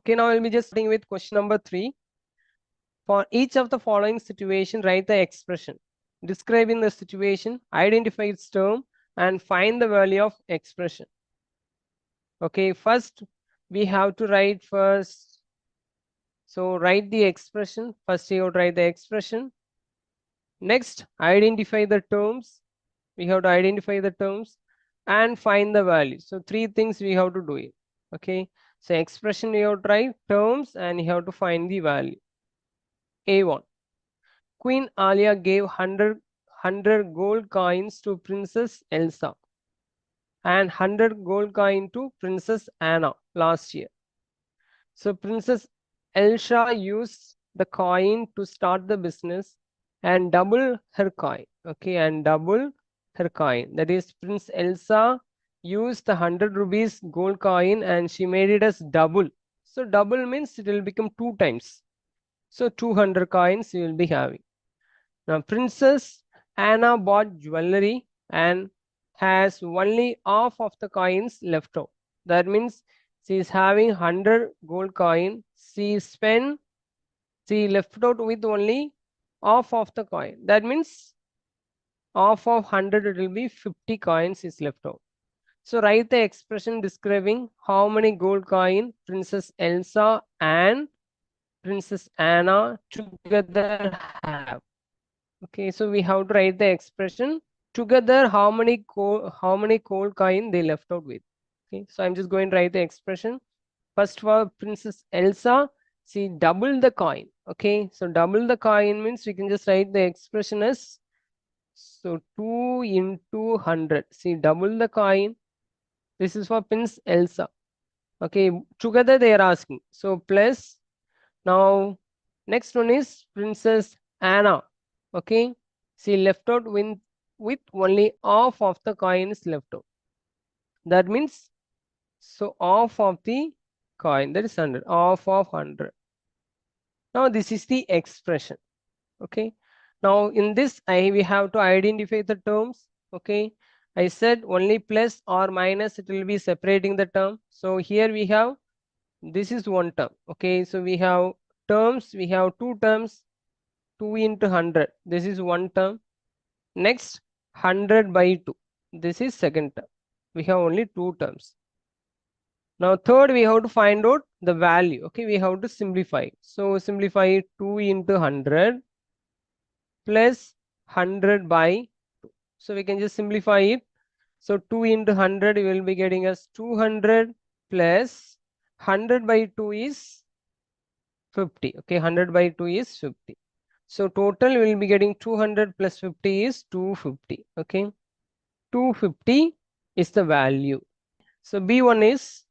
Okay, now we'll be just starting with question number 3. For each of the following situation, write the expression describing the situation, identify its term, and find the value of expression. Okay, first we have to write first. So write the expression. First you have to write the expression. Next, identify the terms. We have to identify the terms and find the value. So 3 things we have to do it. Okay, so expression you have to write, terms, and you have to find the value. A1. Queen Alia gave 100 gold coins to Princess Elsa and 100 gold coin to Princess Anna last year. So Princess Elsa used the coin to start the business and double her coin. Okay, and double her coin. That is, Prince Elsa used the 100 rupees gold coin and she made it as double. So double means it will become 2 times. So 200 coins you will be having. Now Princess Anna bought jewelry and has only half of the coins left out. That means she is having 100 gold coin. She left out with only half of the coin. That means half of 100 it will be 50 coins is left out. So write the expression describing how many gold coin Princess Elsa and Princess Anna together have. Okay, so we have to write the expression together how many gold coin they left out with. Okay, so I'm just going to write the expression. First for Princess Elsa, she doubled the coin. Okay, so double the coin means we can just write the expression as, so 2 into 100. See, double the coin. This is for Princess Elsa. Okay, together they are asking. So plus, now next one is Princess Anna. Okay, she left out with only half of the coins left out. That means, so half of the coin, that is 100, half of 100. Now this is the expression. Okay, now in this we have to identify the terms. Okay, I said only plus or minus, it will be separating the term. So here we have, this is one term. Okay, so we have terms, we have 2 terms. 2 into 100, this is one term. Next, 100 by 2, this is second term. We have only 2 terms. Now third, we have to find out the value. Okay, we have to simplify. So simplify 2 into 100 plus 100 by 2. So we can just simplify it. So 2 into 100 we will be getting as 200 plus 100 by 2 is 50. Okay, 100 by 2 is 50. So total we will be getting 200 plus 50 is 250. Okay, 250 is the value. So B1 is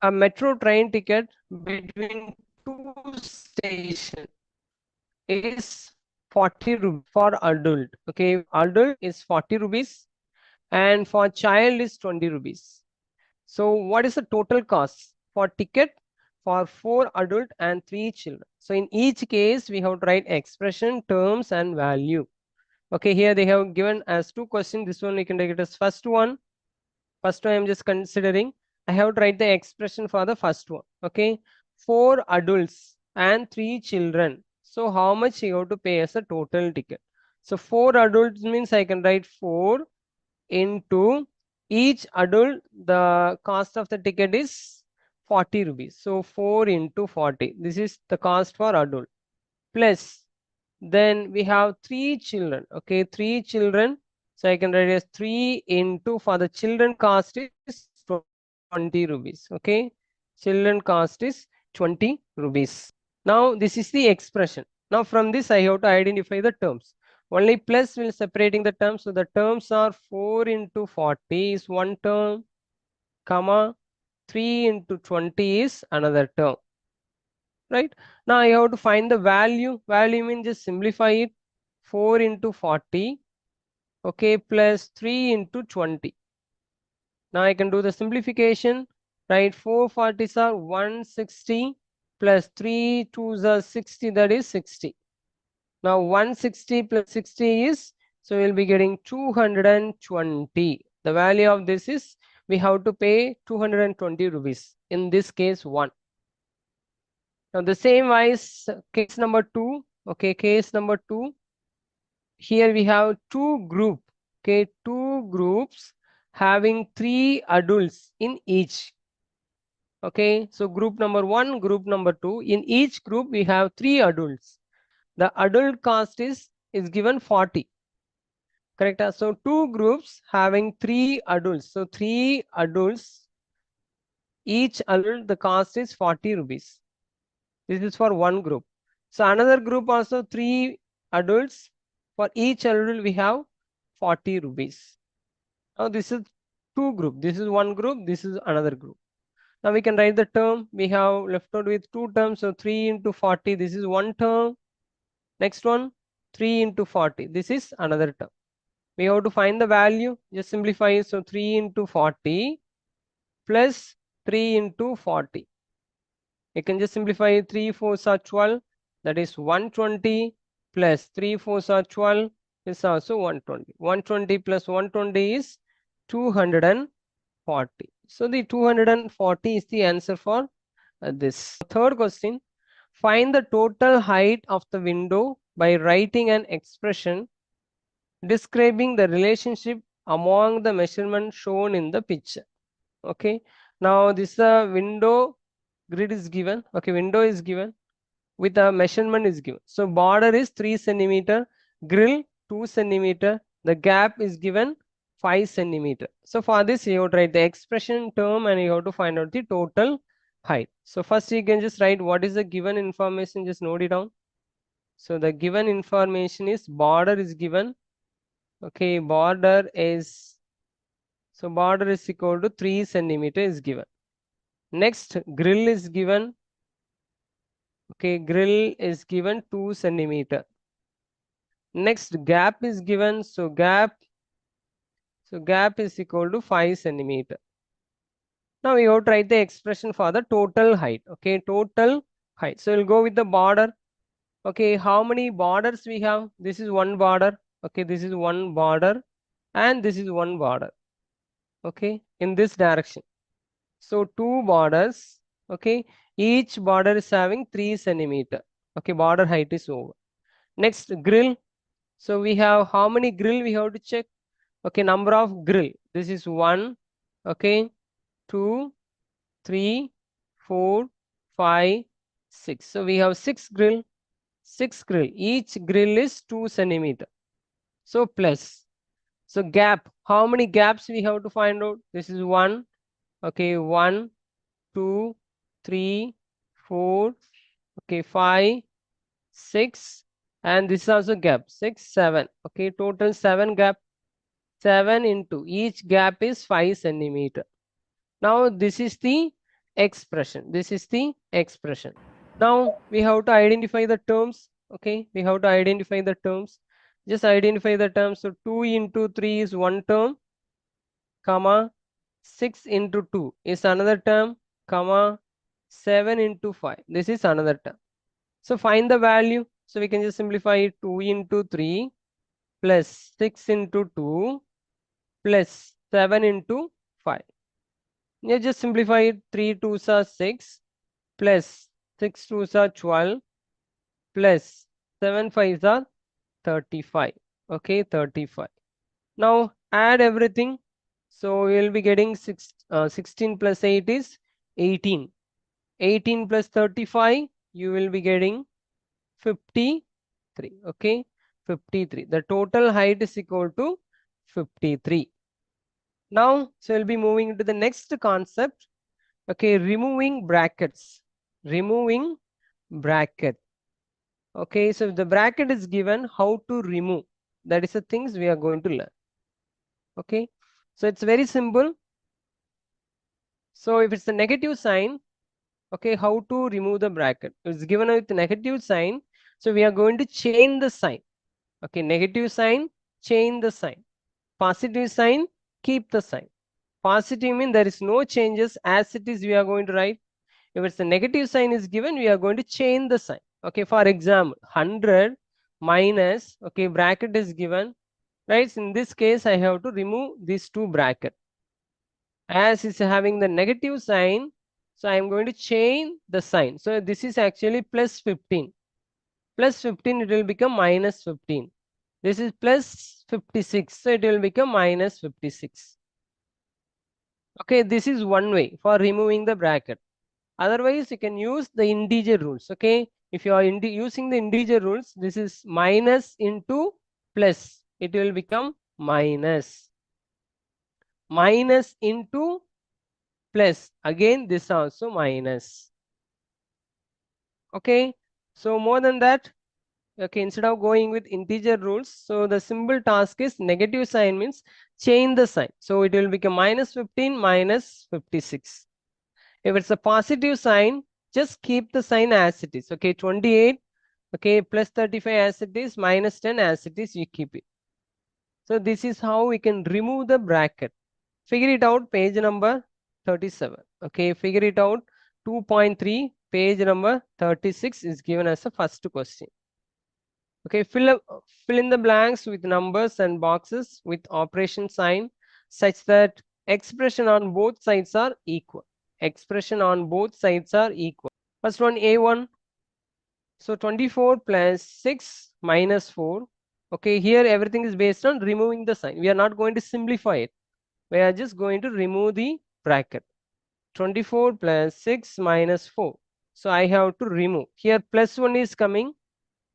a metro train ticket between 2 stations is 40 rupees for adult. Okay, adult is 40 rupees and for child is 20 rupees. So what is the total cost for ticket for 4 adult and 3 children? So in each case we have to write expression, terms, and value. Okay, here they have given as 2 questions. This one we can take it as first one. First one I am just considering. I have to write the expression for the first one. Okay, 4 adults and 3 children. So how much you have to pay as a total ticket? So 4 adults means I can write 4 into each adult. The cost of the ticket is 40 rupees. So 4 into 40. This is the cost for adult. Plus, then we have 3 children. Okay, 3 children. So I can write as 3 into, for the children cost is 20 rupees. Okay, children cost is 20 rupees. Now this is the expression. Now from this I have to identify the terms. Only plus will separating the terms. So the terms are 4 into 40 is one term, comma 3 into 20 is another term. Right? Now I have to find the value. Value means just simplify it. 4 into 40. Okay, plus 3 into 20. Now I can do the simplification. Right? 4 40s are 160 plus 3 2s are 60. That is 60. Now 160 plus 60 is, so we'll be getting 220. The value of this is we have to pay 220 rupees. In this case, 1. Now the same wise, case number 2. Okay, case number 2. Here we have two group. Okay, two groups having 3 adults in each. Okay, so group number 1, group number 2. In each group we have 3 adults. The adult cost is given 40. Correct? So two groups having 3 adults. So 3 adults, each adult the cost is 40 rupees. This is for one group. So another group also 3 adults. For each adult we have 40 rupees. Now this is two group. This is one group. This is another group. Now we can write the term. We have left out with 2 terms. So 3 into 40. This is one term. Next one, 3 into 40. This is another term. We have to find the value. Just simplify. So 3 into 40 plus 3 into 40. You can just simplify. 3 4s are 12. That is 120 plus 3 4s are 12 is also 120. 120 plus 120 is 240. So the 240 is the answer for this. Third question. Find the total height of the window by writing an expression describing the relationship among the measurements shown in the picture. Okay. Now this window grid is given. Okay, window is given with a measurement is given. So border is 3 centimeter, grill 2 centimeter, the gap is given 5 centimeter. So for this you have to write the expression term and you have to find out the total height. So first you can just write what is the given information, just note it down. So the given information is border is given. Okay, border is, so border is equal to 3 centimeter is given. Next, grill is given. Okay, grill is given 2 centimeter. Next, gap is given. So gap is equal to 5 centimeter. Now we have to write the expression for the total height. Okay, total height. So we'll go with the border. Okay, how many borders we have? This is one border. Okay, this is one border and this is one border. Okay, in this direction. So two borders. Okay, each border is having 3 centimeter. Okay, border height is over. Next, grill. So we have how many grill we have to check? Okay, number of grill. This is 1. Okay, 2, 3, 4, 5, 6. So we have 6 grill. 6 grill. Each grill is 2 centimeter. So plus. So gap. How many gaps we have to find out? This is 1. Okay, 1, 2, 3, 4. Okay, 5, 6. And this is also gap. 6, 7. Okay, total 7 gap. 7 into each gap is 5 centimeter. Now this is the expression. This is the expression. Now we have to identify the terms. Okay, we have to identify the terms. Just identify the terms. So 2 into 3 is one term, comma 6 into 2 is another term, comma 7 into 5. This is another term. So find the value. So we can just simplify 2 into 3 plus 6 into 2 plus 7 into 5. You just simplify it. 3 2s are 6 plus 6 2s are 12 plus 7 5s are 35. Okay, 35. Now add everything. So we will be getting 16 plus 8 is 18. 18 plus 35, you will be getting 53. Okay, 53. The total height is equal to 53. Now, so we'll be moving into the next concept. Okay, removing brackets. Removing bracket. Okay, so if the bracket is given, how to remove? That is the things we are going to learn. Okay, so it's very simple. So if it's a negative sign, okay, how to remove the bracket? It's given with negative sign. So we are going to change the sign. Okay, negative sign, change the sign. Positive sign, keep the sign. Positive means there is no changes, as it is we are going to write. If it's a negative sign is given, we are going to change the sign. Okay, for example, 100 minus, okay, bracket is given, right? In this case, I have to remove these two brackets. As it's having the negative sign, so I'm going to change the sign. So this is actually plus 15. Plus 15, it will become minus 15. This is plus 56, so it will become minus 56. Okay, this is one way for removing the bracket. Otherwise, you can use the integer rules. Okay, if you are using the integer rules, this is minus into plus. It will become minus. Minus into plus. Again, this also minus. Okay, so more than that, okay, instead of going with integer rules, so the simple task is negative sign means change the sign. So it will become minus 15 minus 56. If it's a positive sign, just keep the sign as it is. Okay, 28, okay, plus 35 as it is, minus 10 as it is, you keep it. So this is how we can remove the bracket. Figure it out, page number 37. Okay, figure it out. 2.3, page number 36 is given as the first question. Okay, fill in the blanks with numbers and boxes with operation sign such that expression on both sides are equal. Expression on both sides are equal. First one, A1. So 24 plus 6 minus 4. Okay, here everything is based on removing the sign. We are not going to simplify it. We are just going to remove the bracket. 24 plus 6 minus 4. So I have to remove. Here plus 1 is coming.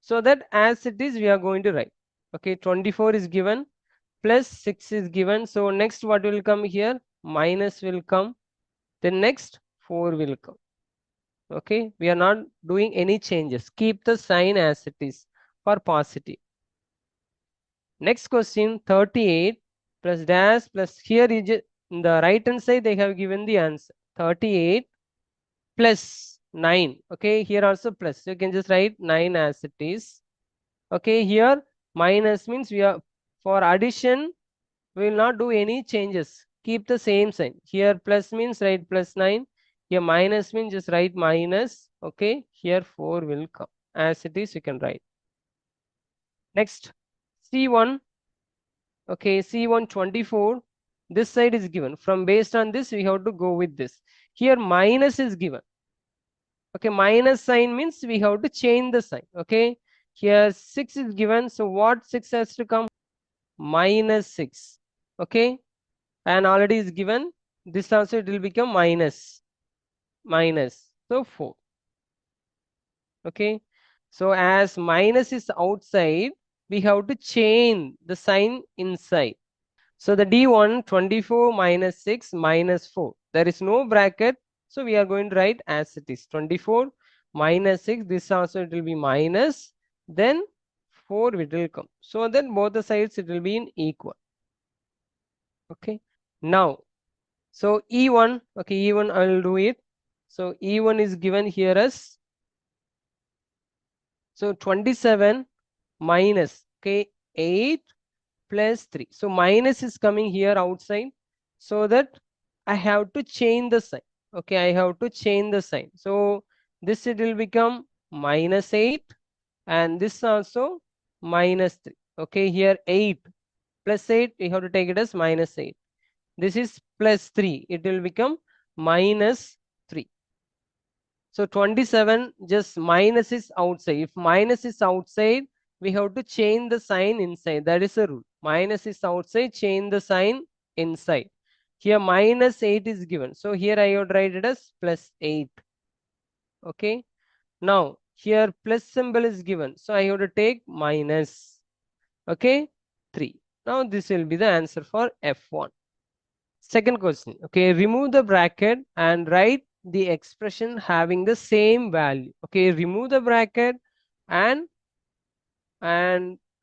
So that as it is, we are going to write. Okay, 24 is given, plus 6 is given. So next what will come here? Minus will come. Then next 4 will come. Okay, we are not doing any changes. Keep the sign as it is for positive. Next question, 38 plus dash plus here is in the right hand side they have given the answer. 38 plus 9. Okay, here also plus. You can just write 9 as it is. Okay, here minus means we are for addition, we will not do any changes. Keep the same sign. Here plus means write plus 9. Here minus means just write minus. Okay, here 4 will come. As it is, you can write. Next, C1. Okay, C1 24. This side is given. From based on this, we have to go with this. Here minus is given. Okay, minus sign means we have to change the sign. Okay, here 6 is given. So what 6 has to come? Minus 6. Okay, and already is given. This also it will become minus. So 4. Okay, so as minus is outside, we have to change the sign inside. So the D1 24 minus 6 minus 4. There is no bracket. So we are going to write as it is 24 minus 6. This also it will be minus. Then 4 it will come. So then both the sides it will be in equal. Okay. Now, so E1. Okay, E1 I will do it. So E1 is given here as so 27 minus, okay, 8 plus 3. So minus is coming here outside, so that I have to change the sign. Okay, I have to change the sign. So this it will become minus 8 and this also minus 3. Okay, here 8 plus 8, we have to take it as minus 8. This is plus 3. It will become minus 3. So 27 just minus is outside. If minus is outside, we have to change the sign inside. That is a rule. Minus is outside, change the sign inside. Here minus 8 is given. So here I would write it as plus 8. Okay. Now here plus symbol is given. So I have to take minus. Okay. 3. Now this will be the answer for F1. Second question. Okay. Remove the bracket and write the expression having the same value. Okay, remove the bracket and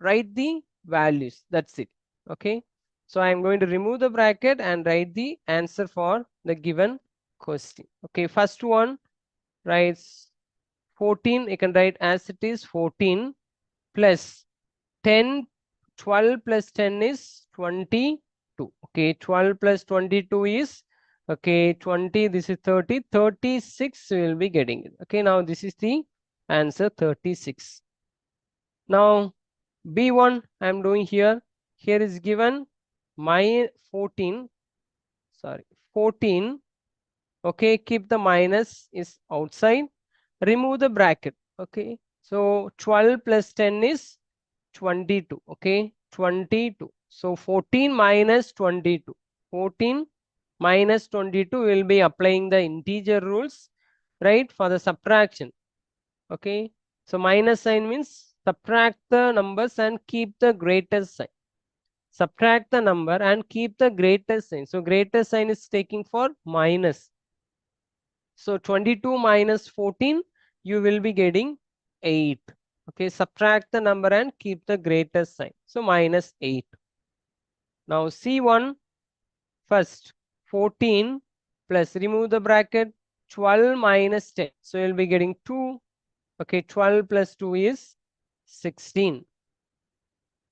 write the values. That's it. Okay, so I am going to remove the bracket and write the answer for the given question. Okay, first one writes 14. You can write as it is 14 plus 10. 12 plus 10 is 22. Okay, 12 plus 22 is okay 20. This is 30. 36 will be getting it. Okay, now this is the answer 36. Now B1 I am doing here. Here is given my 14. Sorry, 14. Okay, keep the minus is outside. Remove the bracket. Okay, so 12 plus 10 is 22. Okay, 22. So 14 minus 22. 14 minus 22 will be applying the integer rules, right, for the subtraction. Okay, so minus sign means subtract the numbers and keep the greatest sign. Subtract the number and keep the greatest sign. So greatest sign is taking for minus. So 22 minus 14, you will be getting 8. Okay, subtract the number and keep the greatest sign. So minus 8. Now C1 first, 14 plus remove the bracket, 12 minus 10. So you'll be getting 2. Okay, 12 plus 2 is 16.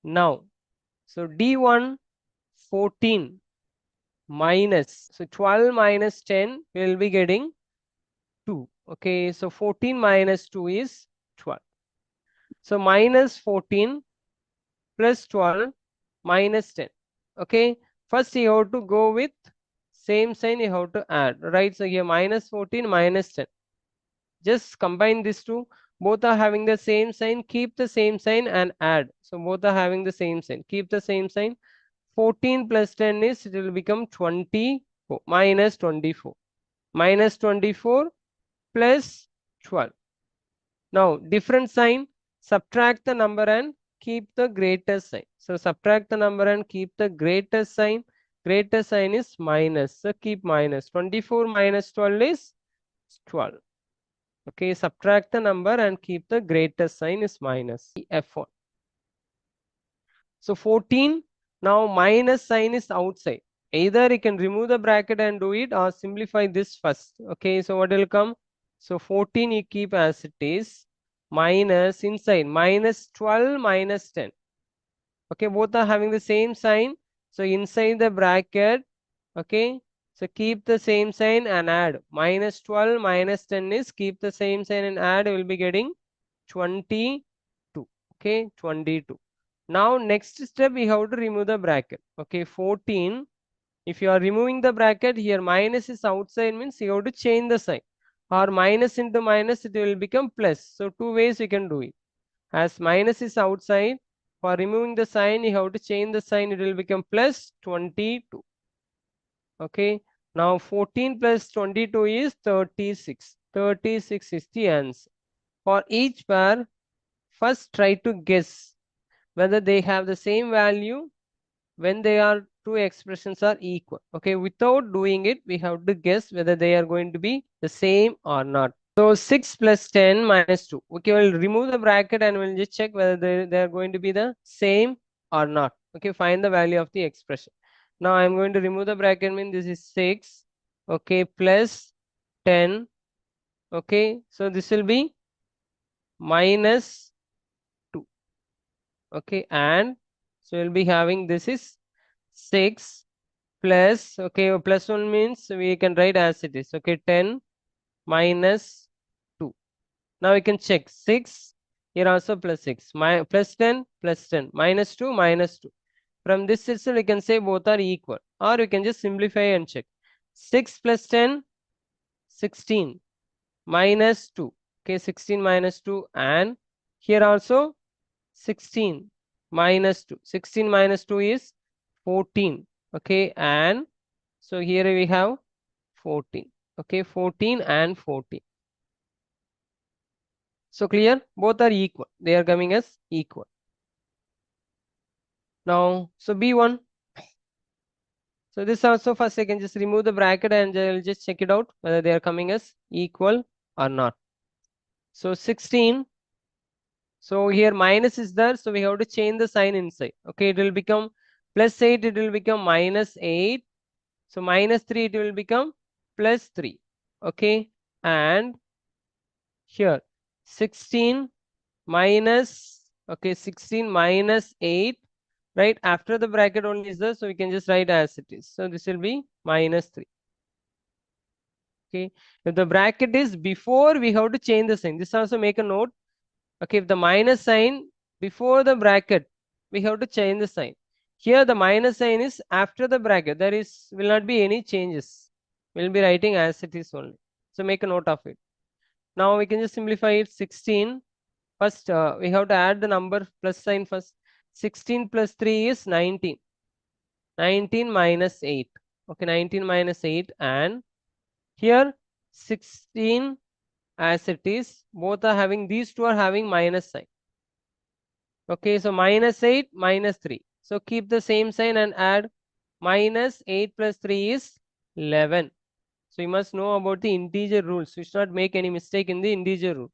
Now, so D1, 14 minus, so 12 minus 10, we will be getting 2. Okay, so 14 minus 2 is 12. So minus 14 plus 12 minus 10. Okay, first you have to go with same sign, you have to add, right? So here minus 14 minus 10. Just combine these two. Both are having the same sign. Keep the same sign and add. So both are having the same sign. Keep the same sign. 14 plus 10 is, it will become 24 minus 24. Minus 24 plus 12. Now different sign. Subtract the number and keep the greatest sign. So subtract the number and keep the greatest sign. Greatest sign is minus. So keep minus. 24 minus 12 is 12. Okay, subtract the number and keep the greatest sign is minus. F1. So 14, now minus sign is outside. Either you can remove the bracket and do it or simplify this first. Okay, so what will come? So 14 you keep as it is. Minus inside, minus 12 minus 10. Okay, both are having the same sign. So inside the bracket, okay, so keep the same sign and add. Minus 12 minus 10 is keep the same sign and add. We will be getting 22. Okay, 22. Now next step we have to remove the bracket. Okay, 14. If you are removing the bracket here, minus is outside means you have to change the sign. Or minus into minus, it will become plus. So two ways you can do it. As minus is outside, for removing the sign, you have to change the sign. It will become plus 22. Okay. Now 14 plus 22 is 36. 36 is the answer. For each pair, first try to guess whether they have the same value when they are two expressions are equal. Okay. Without doing it, we have to guess whether they are going to be the same or not. So 6 plus 10 minus 2. Okay, we'll remove the bracket and we'll just check whether they are going to be the same or not. Okay, find the value of the expression. Now I'm going to remove the bracket, mean this is 6. Okay, plus 10. Okay, so this will be minus 2. Okay, and so we'll be having this is 6 plus, okay, plus 1 means we can write as it is. Okay, 10 minus 2. Now we can check 6, here also plus 6, plus 10, plus 10, minus 2, minus 2. From this itself, we can say both are equal, or we can just simplify and check. 6 plus 10, 16, minus 2. Okay, 16 minus 2, and here also 16 minus 2. 16 minus 2 is 14. Okay, and so here we have 14. Okay, 14 and 14. So clear? Both are equal. They are coming as equal. Now, so B1. So this also first I can just remove the bracket and I'll just check it out whether they are coming as equal or not. So 16. So here minus is there. So we have to change the sign inside. Okay, it will become plus 8. It will become minus 8. So minus 3 it will become plus 3. Okay, and here 16 minus, okay, 16 minus 8, right? After the bracket only is there, so we can just write as it is. So this will be minus 3. Okay, if the bracket is before, we have to change the sign. This also make a note. Okay, if the minus sign before the bracket, we have to change the sign. Here the minus sign is after the bracket. There will not be any changes. We'll be writing as it is only. So make a note of it. Now we can just simplify it. 16. First, we have to add the number plus sign first. 16 plus 3 is 19. 19 minus 8. Okay, 19 minus 8. And here 16 as it is. Both are having, these two are having minus sign. Okay, so minus 8, minus 3. So keep the same sign and add minus 8 plus 3 is 11. So you must know about the integer rules. You should not make any mistake in the integer rule.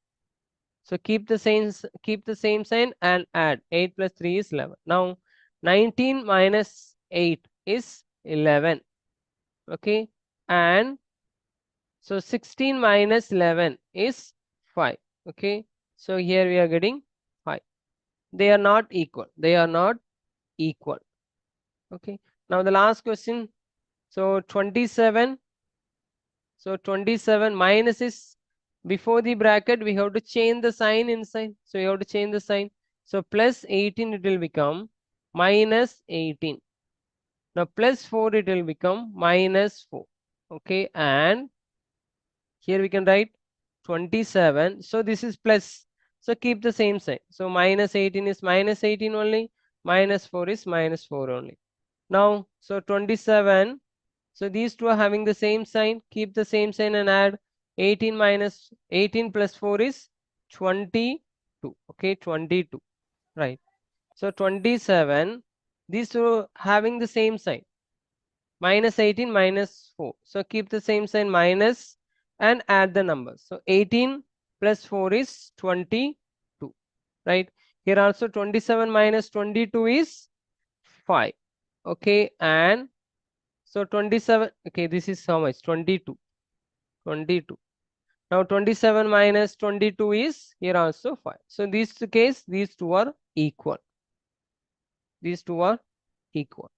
So keep the same sign and add 8 plus 3 is 11. Now 19 minus 8 is 11. Okay, and so 16 minus 11 is 5. Okay, so here we are getting 5. They are not equal. They are not equal. Okay, now the last question. So 27. So 27 minus is before the bracket, we have to change the sign inside. So you have to change the sign. So plus 18 it will become minus 18. Now plus 4 it will become minus 4. Okay, and here we can write 27. So this is plus. So keep the same sign. So minus 18 is minus 18 only. Minus 4 is minus 4 only. Now, so 27. So these two are having the same sign. Keep the same sign and add 18 minus 18 plus 4 is 22. Okay, 22. Right. So 27. These two are having the same sign. Minus 18 minus 4. So keep the same sign minus and add the numbers. So 18 plus 4 is 22. Right. Here also 27 minus 22 is 5. Okay, and so 27, okay, this is how much? 22. 22. Now 27 minus 22 is here also 5. So this case, these two are equal. These two are equal.